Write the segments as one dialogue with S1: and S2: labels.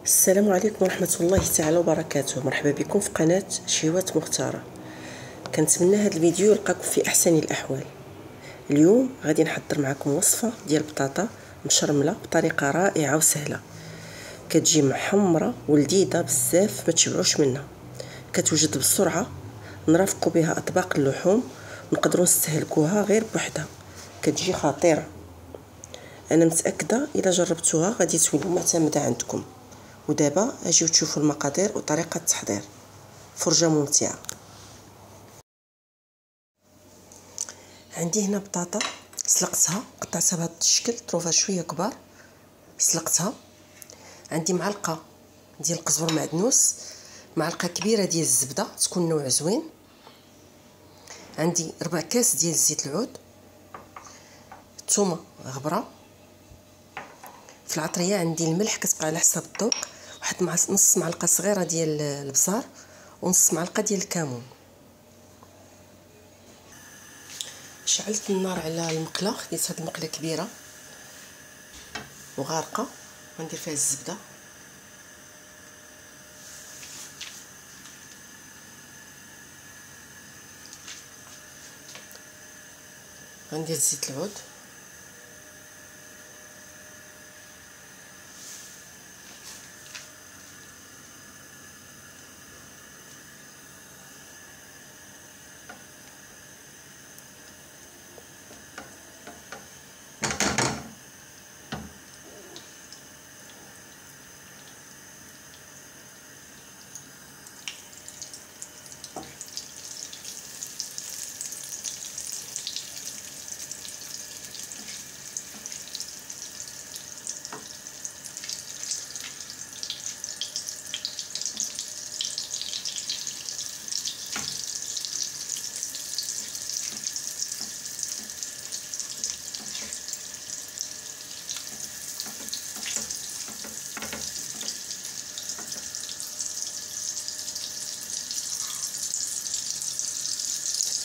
S1: السلام عليكم ورحمة الله تعالى وبركاته. مرحبا بكم في قناة شهوات مختارة. كنتمنى هذا الفيديو يلقاكم في احسن الاحوال. اليوم غادي نحضر معكم وصفة ديال بطاطا مشرملة بطريقة رائعة وسهلة، كتجي محمرة ولذيذة بزاف ما تشبعوش منها، كتوجد بسرعة، نرافقوا بها اطباق اللحوم، نقدروا نستهلكوها غير بوحدها، كتجي خطيرة. انا متاكده اذا جربتوها غادي تولي معتمده عندكم. ودابا اجيو تشوفوا المقادير وطريقه التحضير، فرجه ممتعه. عندي هنا بطاطا سلقتها، قطعتها بهذا الشكل، طروفها شويه كبار، سلقتها. عندي معلقه ديال القزبر معدنوس، معلقه كبيره ديال الزبده تكون نوع زوين، عندي ربع كاس ديال زيت العود، ثومه غبره، في العطريه عندي الملح كتبقى على حسب الذوق، واحد نص معلقه صغيره ديال البزار ونص معلقه ديال الكمون. شعلت النار على المقله، خديت هاد المقله كبيره وغارقه، غندير فيها الزبده، غندير زيت العود،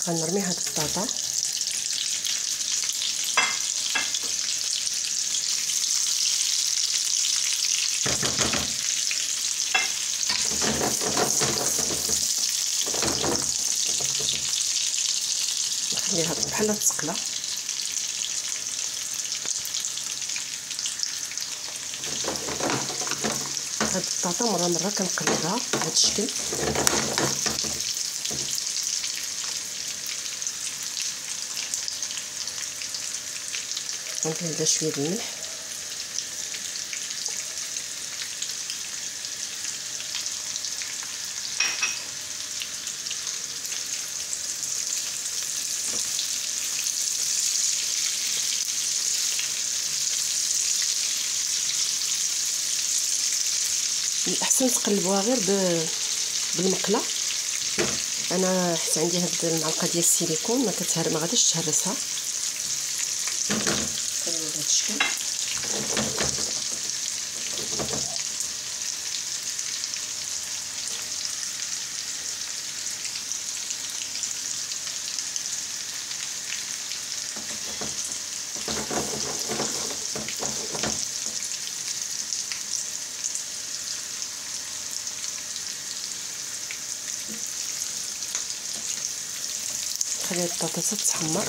S1: غنرمي هاد البطاطا نخليها بحال تسقلا. هاد البطاطا مره كنقلبها بهذا الشكل، ندير لها شويه د الملح، الاحسن تقلبوها غير بالمقله. انا حيت عندي هاد المعلقه ديال السيليكون ما غاديش تهرسها، كندير بهذا الشكل. خلي البطاطا تتحمر،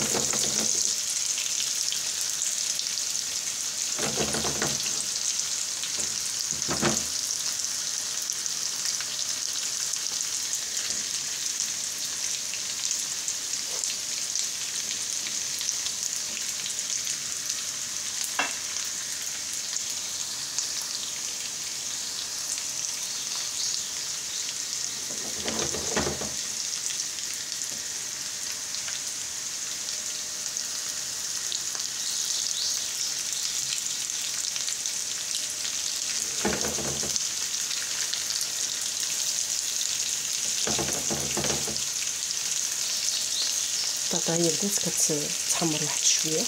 S1: البطاطا هي بدات كتحمر واحد شويه.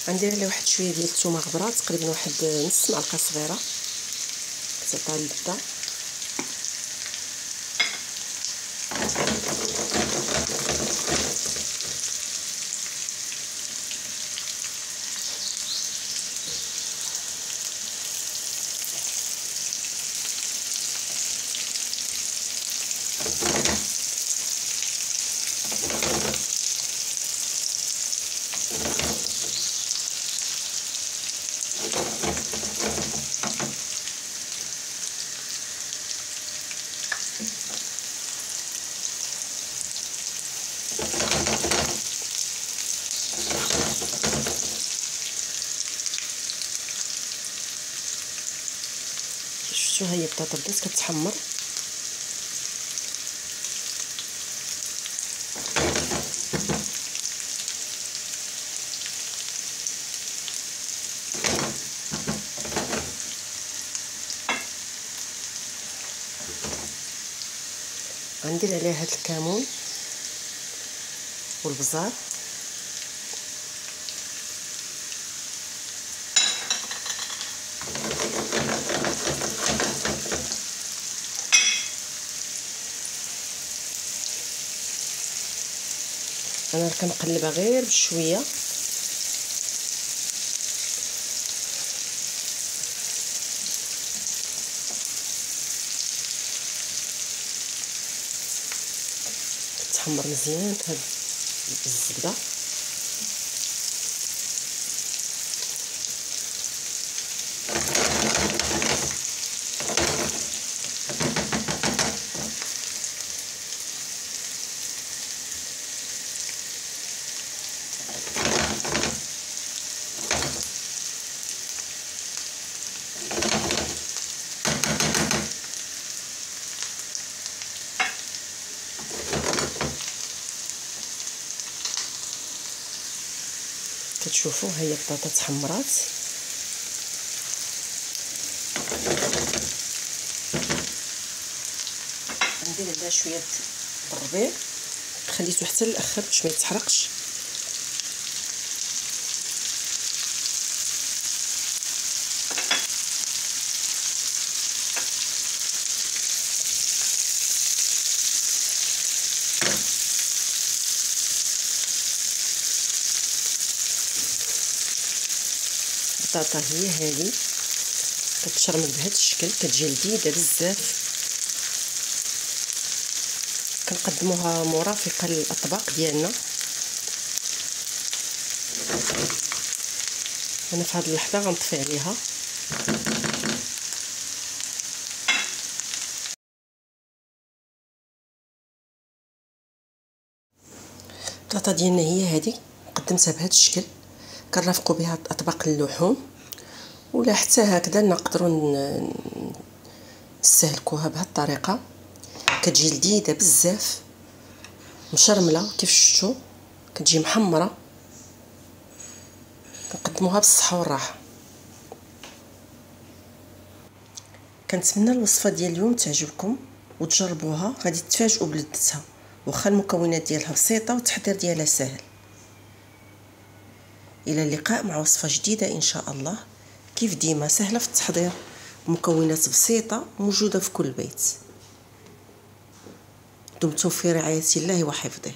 S1: غندير عليه واحد شويه ديال الثومه غبره، تقريبا واحد نص معلقه صغيره، كتعطيها اللذه. شفتوا هي البطاطا بدات كتحمر. غندير عليها هاد الكمون والبزار انا كنقلبها غير بشويه. كتحمر مزيان هاد الزبده. كتشوفوا هي البطاطا تحمرات. ندير عليها شويه الربيع، خليته حتى الاخر باش ما يتحرقش. البطاطا هي هذه كتشرمل بهذا الشكل، كتجي لذيذه بزاف. كنقدموها مرافقه للاطباق ديالنا. انا في هذه اللحظه غنطفي عليها. البطاطا ديالنا هي هذه، قدمتها بهذا الشكل. كنرافقوا بها اطباق اللحوم، ولا حتى هكذا نقدروا نستهلكوها بهذه الطريقه. كتجي لذيذه بزاف، مشرمله كيف شفتوا، كتجي محمره. كنقدموها بالصحه والراحه. كنتمنى الوصفه ديال اليوم تعجبكم وتجربوها، غادي تفاجئوا بلذتها، واخا المكونات ديالها بسيطه والتحضير ديالها سهل. الى اللقاء مع وصفه جديده ان شاء الله. كيف ديما سهله في التحضير، مكونات بسيطه موجوده في كل بيت. دمتم في رعايه الله وحفظه.